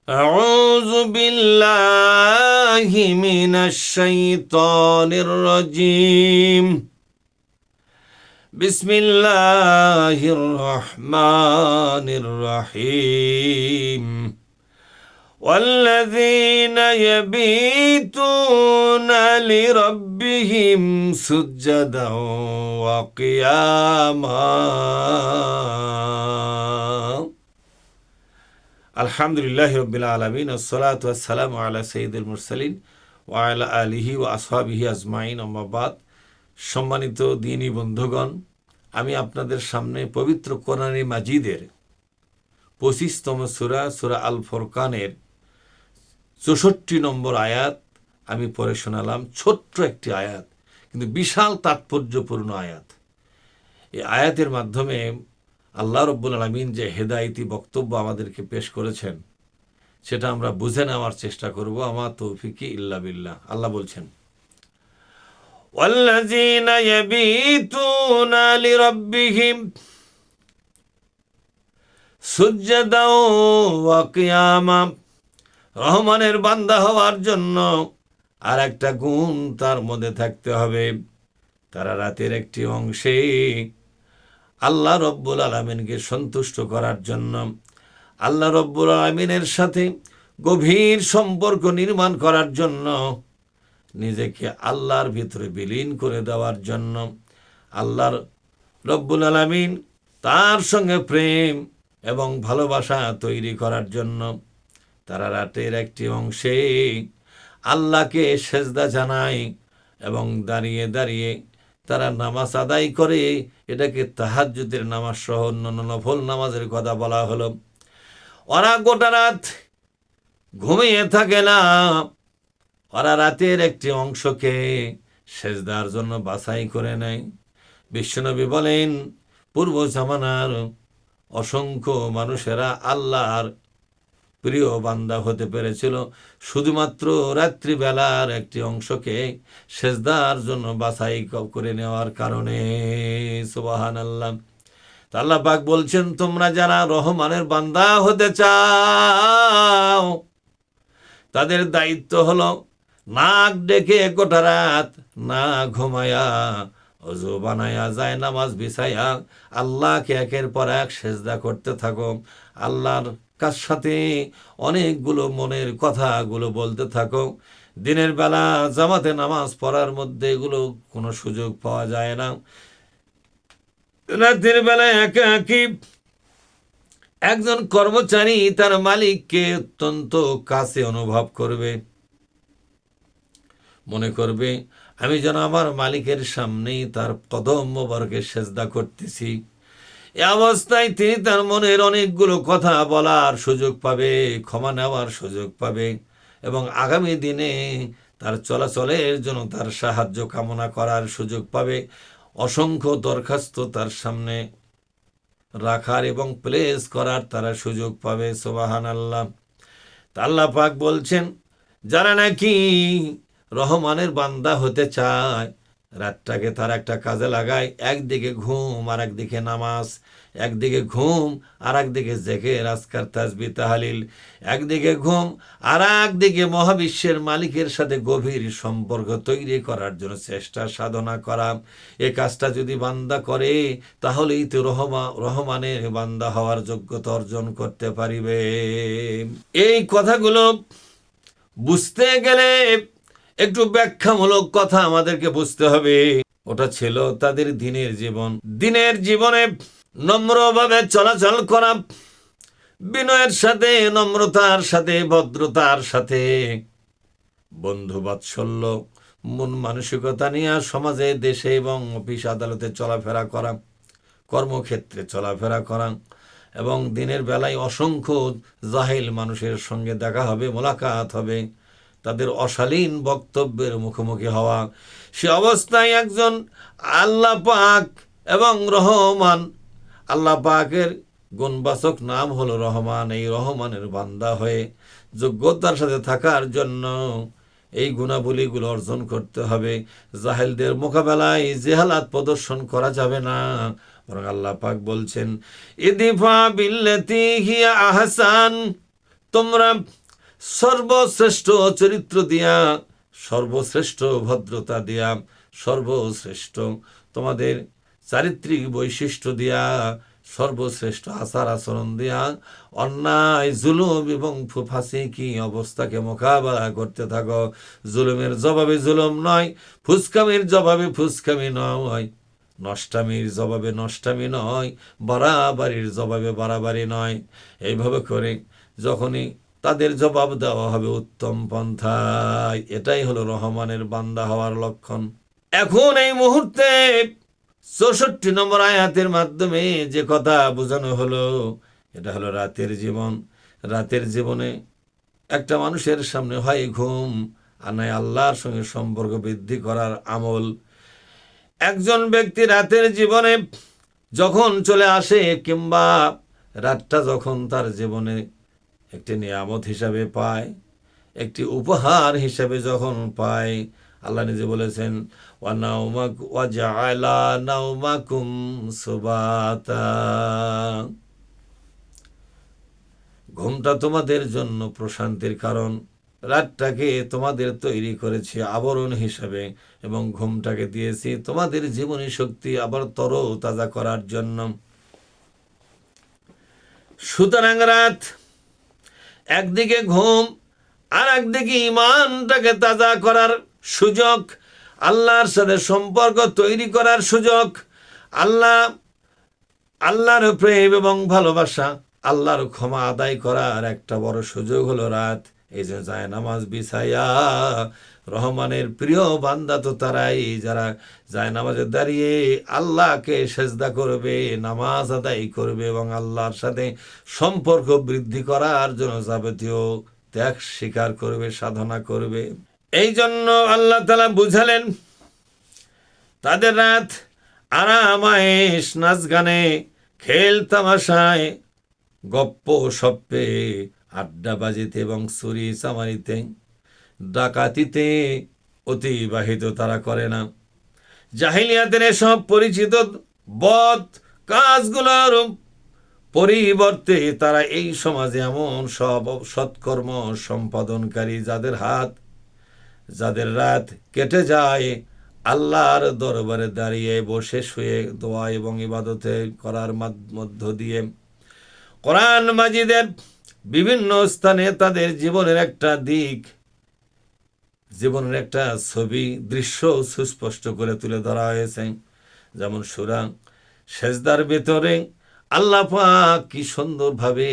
أعوذ بالله من الشيطان الرجيم بسم الله الرحمن الرحيم والذين يبيتون لربهم سجدا وقياما আলহামদুলিল্লাহ রব্বিল আলামিন আসসালাতু ওয়াসসালামু আলা সাইয়্যিদিল মুরসালিন ওয়া আলা আলিহি ওয়া আসহাবিহি আজমাইন আম্মা বাদ। সম্মানিত দ্বীনী বন্ধুগণ, আমি আপনাদের সামনে পবিত্র কোরআনে মাজিদের 25তম সূরা আল ফুরকানের 64 নম্বর আয়াত আমি পড়ে শোনালাম। ছোট্ট একটি আয়াত, কিন্তু বিশাল তাৎপর্যপূর্ণ আয়াত। এই আয়াতের মাধ্যমে আল্লাহ রব্বুল আলামিন যে হেদায়েতি বক্তব্য আমাদেরকে পেশ করেছেন, সেটা আমরা বুঝে নেওয়ার চেষ্টা করব। আমা তৌফিকি ইল্লা বিল্লাহ। আল্লাহ বলছেন, ওয়াল্লাযীনা ইয়াবীতুনা লিরাব্বিহিম সুজদাও ওয়া কিয়ামা। রহমানের বান্দা হওয়ার জন্য আর একটা গুণ তার মধ্যে থাকতে হবে। তারা রাতের একটি অংশে আল্লাহ রব্বুল আলামিনকে সন্তুষ্ট করার জন্য, আল্লাহ রব্বুল আলামিনের সাথে গভীর সম্পর্ক নির্মাণ করার জন্য, নিজেকে আল্লাহর ভিতরে বিলীন করে দেওয়ার জন্য, আল্লাহর রব্বুল আলামিন তার সঙ্গে প্রেম এবং ভালোবাসা তৈরি করার জন্য তারা রাতের একটি অংশে আল্লাহকে সেজদা জানায় এবং দাঁড়িয়ে দাঁড়িয়ে তারা নামাজ আদায় করে। এটাকে তাহাজ্জুদের নামাজ সহ অন্যান্য নফল নামাজের কথা বলা হলো। ওরা গোটা রাত ঘুমিয়ে থাকে না, ওরা রাতের একটি অংশকে সেজদার জন্য বাছাই করে নেয়। বিশ্বনবী বলেন, পূর্ব জামানার অসংখ্য মানুষেরা আল্লাহর প্রিয় বান্দা হতে পেরেছিল শুধুমাত্র রাত্রিবেলার একটি অংশকে সেজদার জন্য বাছাই করে নেওয়ার কারণে। সুবহানাল্লাহ। আল্লাহ পাক বলছেন, তোমরা যারা রহমানের বান্দা হতে চাও, তাদের দায়িত্ব হলো নাক ডেকে গোটা রাত না ঘুমায়া, অজু বানায়া, যায় নামাজ বিছায়া আল্লাহকে একের পর এক সেজদা করতে থাকো। আল্লাহর কার সাথে অনেকগুলো মনের কথাগুলো বলতে থাকো। দিনের বেলা জামাতে নামাজ পড়ার মধ্যে এগুলো কোনো সুযোগ পাওয়া যায় না। রাতের বেলা একাকী একজন কর্মচারী তার মালিককে অত্যন্ত কাছে অনুভব করবে, মনে করবে আমি যেন আমার মালিকের সামনেই তার কদম মোবারকে সেজদা করতেছি। এ অবস্থায় তিনি তার মনের অনেকগুলো কথা বলার সুযোগ পাবে, ক্ষমা নেওয়ার সুযোগ পাবে এবং আগামী দিনে তার চলাচলের জন্য তার সাহায্য কামনা করার সুযোগ পাবে। অসংখ্য দরখাস্ত তার সামনে রাখার এবং প্লেস করার তারা সুযোগ পাবে। সুবহানাল্লাহ। আল্লাহ পাক বলছেন, যারা নাকি রহমানের বান্দা হতে চায়, রাতটাকে তার একটা কাজে লাগায়। একদিকে ঘুম আর একদিকে নামাজ, একদিকে ঘুম আর একদিকে জিকির আজকার তাসবিহ তাহলিল, একদিকে ঘুম আর একদিকে মহাবিশ্বের মালিকের সাথে গভীর সম্পর্ক তৈরি করার জন্য চেষ্টা সাধনা করা। এ কাজটা যদি বান্দা করে, তাহলেই তো রহমানের বান্দা হওয়ার যোগ্যতা অর্জন করতে পারিবে। এই কথাগুলো বুঝতে গেলে একটু ব্যাখ্যামূলক কথা আমাদেরকে বুঝতে হবে। ওটা ছিল তাদের দিনের জীবন। দিনের জীবনে নম্রভাবে চলাচল করা, বিনয়ের সাথে, নম্রতার সাথে, ভদ্রতার সাথে, বন্ধু বাৎসল্য, মন মানসিকতা নিয়ে সমাজে, দেশে এবং অফিস আদালতে চলাফেরা করা, কর্মক্ষেত্রে চলাফেরা করা এবং দিনের বেলায় অসংখ্য জাহিল মানুষের সঙ্গে দেখা হবে, মোলাকাত হবে, তাদের অশালীন বক্তব্যের মুখোমুখি হওয়া। সে অবস্থায় একজন আল্লাহ পাক এবং রহমান, আল্লাহ পাকের গুণবাচক নাম হলো রহমান, এই রহমানের বান্দা হয়ে যোগ্যতার সাথে থাকার জন্য এই গুণাবলীগুলো অর্জন করতে হবে। জাহেলদের মোকাবেলায় জেহালাত প্রদর্শন করা যাবে না, বরং আল্লাহ পাক বলছেন, ইদফা বিল্লাতি হিয়া আহসান তোমরা সর্বশ্রেষ্ঠ চরিত্র দিয়া, সর্বশ্রেষ্ঠ ভদ্রতা দিয়া, সর্বশ্রেষ্ঠ তোমাদের চারিত্রিক বৈশিষ্ট্য দিয়া, সর্বশ্রেষ্ঠ আচার আচরণ দিয়া অন্যায় জুলুম এবং ফাঁসিকি অবস্থাকে মোকাবেলা করতে থাকো। জুলুমের জবাবে জুলুম নয়, ফুসকামির জবাবে ফুসকামি নয়, নষ্টামির জবাবে নষ্টামি নয়, বাড়াবাড়ির জবাবে বাড়াবাড়ি নয়। এইভাবে করে যখনই তাদের জবাব দেওয়া হবে উত্তম পন্থায়, এটাই হলো রহমানের বান্দা হওয়ার লক্ষণ। এখন এই মুহূর্তে 64 নম্বর আয়াতের মাধ্যমে যে কথা বোঝানো হলো, এটা হলো রাতের জীবন। রাতের জীবনে একটা মানুষের সামনে হয় ঘুম, আর নয় আল্লাহর সঙ্গে সম্পর্ক বৃদ্ধি করার আমল। একজন ব্যক্তি রাতের জীবনে যখন চলে আসে, কিংবা রাতটা যখন তার জীবনে একটি নিয়ামত হিসাবে পায়, একটি উপহার হিসাবে যখন পায়, আল্লাহ নিজে বলেছেন ওয়াজআলা নাওমাকুম সুবাতা, ঘুমটা তোমাদের জন্য প্রশান্তির কারণ। রাতটাকে তোমাদের তৈরি করেছি আবরণ হিসাবে, এবং ঘুমটাকে দিয়েছি তোমাদের জীবনী শক্তি আবার তরতাজা করার জন্য। সুতরাং রাত একদিকে ঘুম, আর একদিকে ইমানটাকে তাজা করার সুযোগ, আল্লাহর সাথে সম্পর্ক তৈরি করার সুযোগ, আল্লাহর প্রেম এবং ভালোবাসা, আল্লাহর ক্ষমা আদায় করার একটা বড় সুযোগ হলো রাত। এই যে যায় নামাজ বিছাইয়া, রহমানের প্রিয় বান্দা তো তারাই যারা যায় নামাজে দাঁড়িয়ে আল্লাহকে সেজদা করবে, নামাজ আদায় করবে এবং আল্লাহর সাথে সম্পর্ক বৃদ্ধি করার জন্য যাবতীয় ত্যাগ স্বীকার করবে, সাধনা করবে। এই জন্য আল্লাহ তাআলা বুঝালেন তাদের রাত আরাম আয়েশ, নাচ গানে, খেল তামাশায়, গপ্প সপ্পে, আড্ডাবাজিতে এবং চুরি চামারিতে, ডাকাতিতে অতিবাহিত তারা করে না। জাহিলিয়াতের এসব পরিচিত বদ কাজগুলোর পরিবর্তে তারা এই সমাজে এমন সব সৎকর্ম সম্পাদনকারী, যাদের রাত কেটে যায় আল্লাহর দরবারে দাঁড়িয়ে বসে শুয়ে দোয়া এবং ইবাদতে করার মধ্য দিয়ে। কোরআন মাজিদের বিভিন্ন স্থানে তাদের জীবনের একটা দিক, জীবনের একটা ছবি, দৃশ্য সুস্পষ্ট করে তুলে ধরা হয়েছে। যেমন সূরা সেজদার ভেতরে আল্লাহ পাক কি সুন্দরভাবে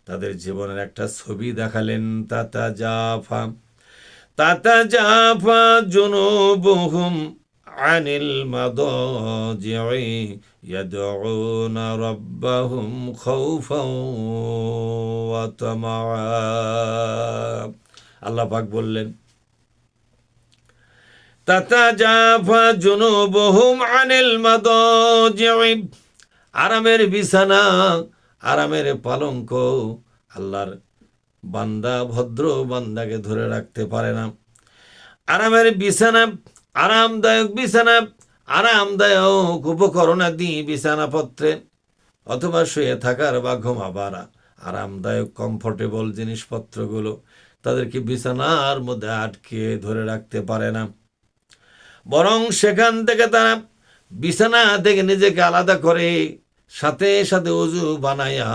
তাদের জীবনের একটা ছবি দেখালেন। তাতাজাফা জুনুবুহুম আনিল মাদাজি'i ইয়াদউনা রাব্বাহুম খাউফাও ওয়া তামাআ। আল্লাহ পাক বললেন তাতাজাফা জুনুবুহুম আনিল মাদাজি'i, আরামের বিছানা, আরামের পালঙ্ক আল্লাহর বান্দা, ভদ্র বান্দাকে ধরে রাখতে পারে না। আরামের বিছানা, আরামদায়ক বিছানা, আরামদায়ক উপকরণাদি বিছানাপত্রে অথবা শুয়ে থাকার বা ঘুমাবার আরামদায়ক কমফোর্টেবল জিনিসপত্রগুলো তাদেরকে বিছানার মধ্যে আটকে ধরে রাখতে পারে না। বরং সেখান থেকে তারা বিছানা থেকে নিজেকে আলাদা করে সাথে সাথে ওযু বানায়া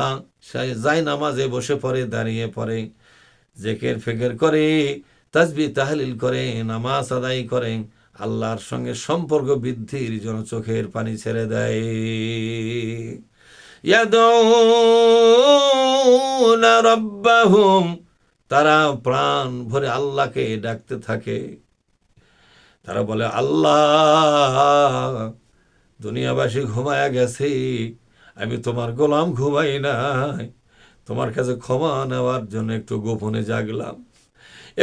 যায় নামাজে বসে পড়ে, দাঁড়িয়ে পড়ে, জিকির ফিকির করে, তাসবিহ তাহলিল করে, নামাজ আদায় করে, আল্লাহর সঙ্গে সম্পর্ক বৃদ্ধির জন্য চোখের পানি ছেড়ে দেয়। ইয়াদউনা রাব্বাহুম, তারা প্রাণ ভরে আল্লাহকে ডাকতে থাকে। তারা বলে আল্লাহ, দুনিয়াবাসী ঘুমায়া গেছে, আমি তোমার গোলাম ঘুমাই নাই, তোমার কাছে ক্ষমা নেওয়ার জন্য একটু গোপনে জাগলাম,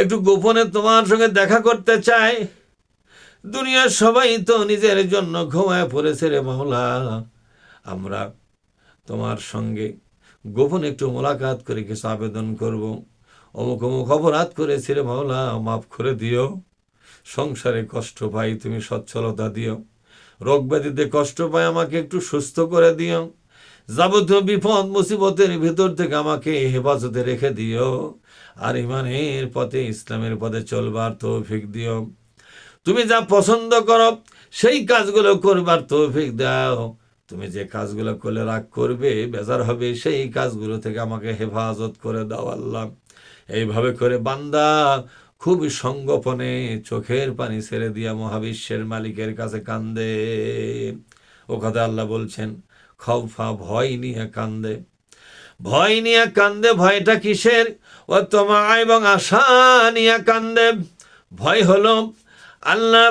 একটু গোপনে তোমার সঙ্গে দেখা করতে চাই। দুনিয়ার সবাই তো নিজের জন্য ঘুমায় পড়েছে রে মাওলা, আমরা তোমার সঙ্গে গোপনে একটু মোলাকাত করে কিছু আবেদন করব। অমুক অমুক অপরাধ করেছি রে মাওলা, মাফ করে দিও। সংসারে কষ্ট পাই, তুমি সচ্ছলতা দিও। রোগ ব্যাধিতে কষ্ট পাই, আমাকে একটু সুস্থ করে দিও। যাবতীয় বিপদ মুসিবতের ভেতর থেকে আমাকে হেফাজতে রেখে দিও, আর ইমানের পথে ইসলামের পথে চলবার তৌফিক দিও। তুমি যা পছন্দ করো সেই কাজগুলো করবার তৌফিক দাও। তুমি যে কাজগুলো করলে রাগ করবে, বেজার হবে, সেই কাজগুলো থেকে আমাকে হেফাজত করে দাও আল্লাহ। এইভাবে করে বান্দা খুবই সঙ্গোপনে চোখের পানি ছেড়ে দিয়া মহাবিশ্বের মালিকের কাছে কান্দে। ও কথা আল্লাহ বলছেন, খৌফা, ভয় নিয়ে কান্দে। ভয় নিয়ে কান্দে। ভয়টা কিসের? ও তোমা এবং আশা নিয়ে কান্দে। ভয় হলো, আল্লাহ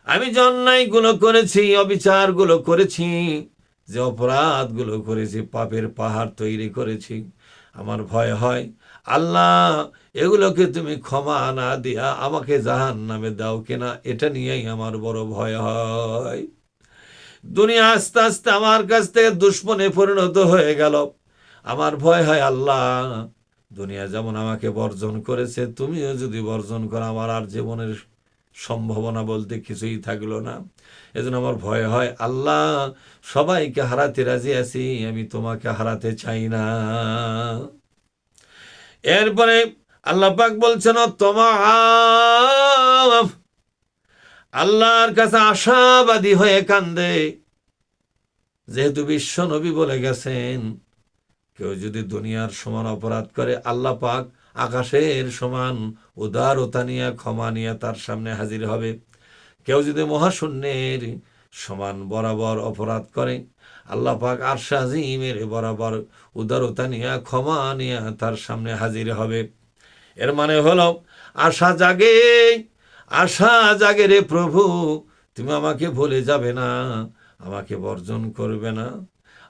আমি যে অন্যায়গুলো করেছি, অবিচারগুলো করেছি, যে অপরাধগুলো করেছি, পাপের পাহাড় তৈরি করেছি, আমার ভয় হয় আল্লাহ এগুলোকে তুমি ক্ষমা না দিয়া আমাকে জাহান্নামে দাও কিনা, এটা নিয়েই আমার বড় ভয় হয়। দুনিয়া আস্তে আস্তে আমার কাছ থেকে দুশ্মনে পরিণত হয়ে গেল। আমার ভয় হয় আল্লাহ দুনিয়া যেমন আমাকে বর্জন করেছে, তুমিও যদি বর্জন করো, আমার আর জীবনের সম্ভাবনা বলতে কিছুই থাকলো না। এজন্য আমার ভয় হয় আল্লাহ সবাইকে হারাতে রাজি আছি, আমি তোমাকে হারাতে চাই না। এরপরে আল্লাহ পাক বলছেন, তোমা আল্লাহর কাছে আশাবাদী হয়ে কান্দে। যেহেতু বিশ্ব নবী বলে গেছেন, কেউ যদি দুনিয়ার সমান অপরাধ করে, আল্লাহ পাক আকাশের সমান উদারতা নিয়ে, ক্ষমা নিয়ে তার সামনে হাজির হবে। কেউ যদি মহাশূন্যের সমান বরাবর অপরাধ করে, আল্লাহ পাক আরশে আজিমের বরাবর উদারতা নিয়ে, ক্ষমা নিয়ে তার সামনে হাজির হবে। এর মানে হলো আশা জাগে, আশা জাগে রে প্রভু, তুমি আমাকে ভুলে যাবে না, আমাকে বর্জন করবে না,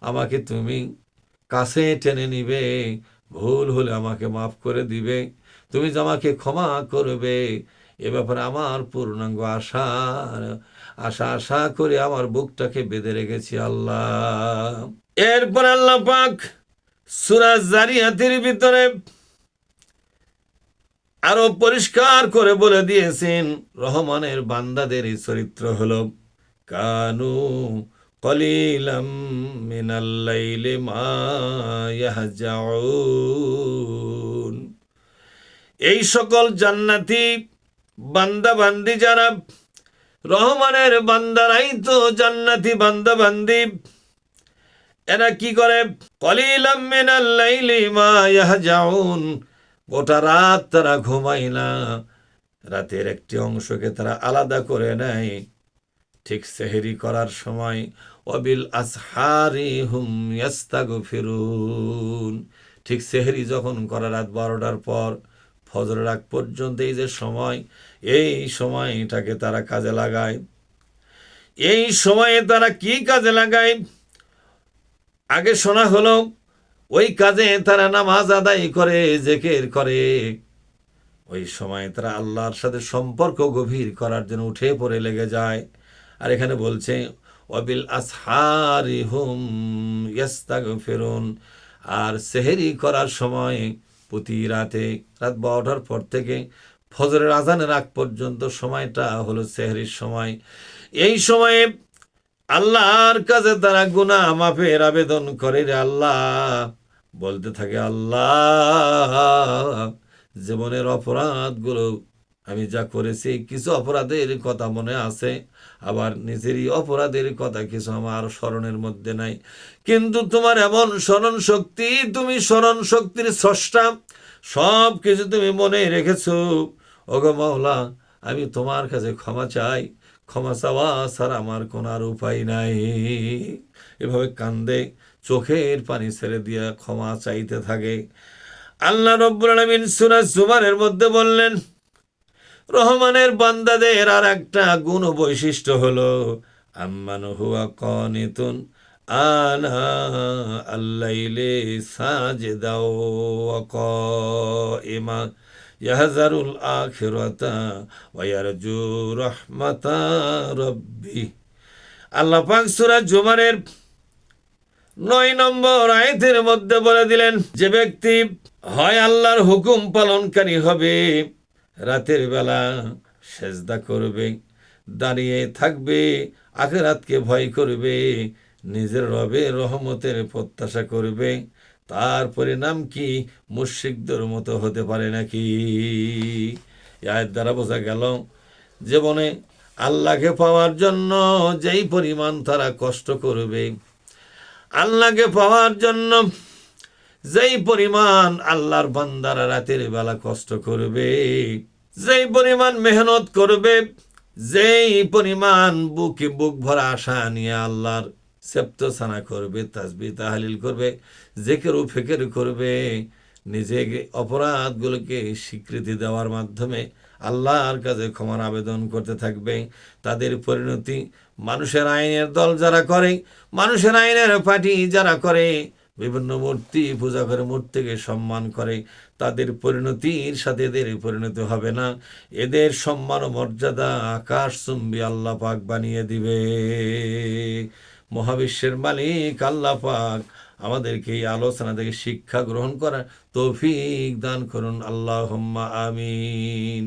আমাকে তুমি কাছে টেনে নিবে, ভুল হলে আমাকে মাফ করে দিবে, তুমি যে আমাকে ক্ষমা করবে, এ ব্যাপারে আমার পূর্ণাঙ্গ আশা আশা আশা করে আমার বুকটাকে বেঁধে রেখেছি আল্লাহ। এরপর আল্লাহ পাক সূরা যারিয়াতের ভিতরে আরো পরিষ্কার করে বলে দিয়েছেন, রহমানের বান্দাদের এই চরিত্র হলো কানু কলিলাম মিনাল লাইলি মা ইয়াহজাউন। এই সকল জান্নাতি বান্দা বান্দি যারা, রহমানের বান্দারাই তো জান্নাতি বান্দা বান্দি। এরা কি করে? কলিলাম মিনাল লাইলি মা ইয়াহজাউন, গোটা রাত তারা ঘুমায় না, রাতের একটি অংশকে তারা আলাদা করে নেয় ঠিক সেহরি করার সময়। ওয়াবিল আসহারি হুম ইয়াস্তাগফিরুন, ঠিক সেহরি যখন করে রাত 12টার পর ফজরের আগ পর্যন্ত এই যে সময়, এই সময়টাকে তারা কাজে লাগায়। এই সময়ে তারা কি কাজে লাগায়? আগে শোনা হলো ওই কাজে তারা নামাজ আদায় করে, জিকির করে। ওই সময় তারা আল্লাহর সাথে সম্পর্ক গভীর করার জন্য উঠে পড়ে লেগে যায়। আর এখানে বলছে ওয়াবিল আসহারি হুম ইয়াস্তাগফিরুন, আর সেহরি করার সময় প্রতি রাতে রাত 12টার পর থেকে ফজরের আজানের আগ পর্যন্ত সময়টা হলো সেহরির সময়। এই সময়ে আল্লাহর কাছে তারা গুনাহ মাফের আবেদন করে। রে আল্লাহ বলতে থাকে, আল্লাহ জীবনের অপরাধগুলো আমি যা করেছি, কিছু অপরাধের কথা মনে আছে, আবার নিজেরই অপরাধের কথা কিছু আমার স্মরণের মধ্যে নাই, কিন্তু তোমার এমন স্মরণ শক্তি, তুমি স্মরণ শক্তির স্রষ্টা, সব কিছু তুমি মনে রেখেছো। ওগো মাওলা, আমি তোমার কাছে ক্ষমা চাই, ক্ষমা চাওয়া ছাড়া আমার কোনো আর উপায় নাই। এভাবে কান্দে, চোখের পানি ছেড়ে দিয়া ক্ষমা চাইতে থাকে। আল্লাহ রাব্বুল আলামিন সূরা জুমারের মধ্যে বললেন, রহমানের বান্দাদের আর একটা গুণ বৈশিষ্ট্য হলো আম্মান হুয়া কানিতুন আনা আল্লাইলি সাজিদা ওয়া কাইমা ইয়াহজারুল আখিরাতা ওয়া ইয়ারজু রাহমাতা রাব্বি। আল্লাহ পাক সূরা জুমারের 9 নম্বর আয়াতের মধ্যে বলে দিলেন, যে ব্যক্তি হয় আল্লাহর হুকুম পালনকারী হবে, রাতের বেলা সেজদা করবে, দাঁড়িয়ে থাকবে, আখিরাতকে ভয় করবে, নিজের রবের রহমতের প্রত্যাশা করবে, তার পরিণাম কি মুশরিকদের মতো হতে পারে নাকি? এই আয়াত দ্বারা বোঝা গেল, জীবনে আল্লাহকে পাওয়ার জন্য যেই পরিমাণ তারা কষ্ট করবে, আল্লাহকে পাওয়ার জন্য যেই পরিমাণ আল্লাহর বান্দারা রাতের বেলা কষ্ট করবে, যেই পরিমাণ মেহনত করবে, যেই পরিমাণ বুকে বুক ভরা আশা নিয়ে আল্লাহর সেপ্তসানা করবে, তাসবিহ তাহলিল করবে, জেকের ও ফেকের করবে, নিজেকে অপরাধগুলোকে স্বীকৃতি দেওয়ার মাধ্যমে আল্লাহর কাছে ক্ষমার আবেদন করতে থাকবে, তাদের পরিণতি মানুষের আইনের দল যারা করে, মানুষের আইনের পার্টি যারা করে, বিভিন্ন মূর্তি পূজা করে, মূর্তিকে সম্মান করে, তাদের পরিণতির সাথে এদের পরিণতি হবে না। এদের সম্মান ও মর্যাদা আকাশচুম্বী আল্লাহ পাক বানিয়ে দিবে। মহাবিশ্বের মালিক আল্লাহ পাক আমাদেরকে এই আলোচনা থেকে শিক্ষা গ্রহণ করার তৌফিক দান করুন। আল্লাহুম্মা আমিন।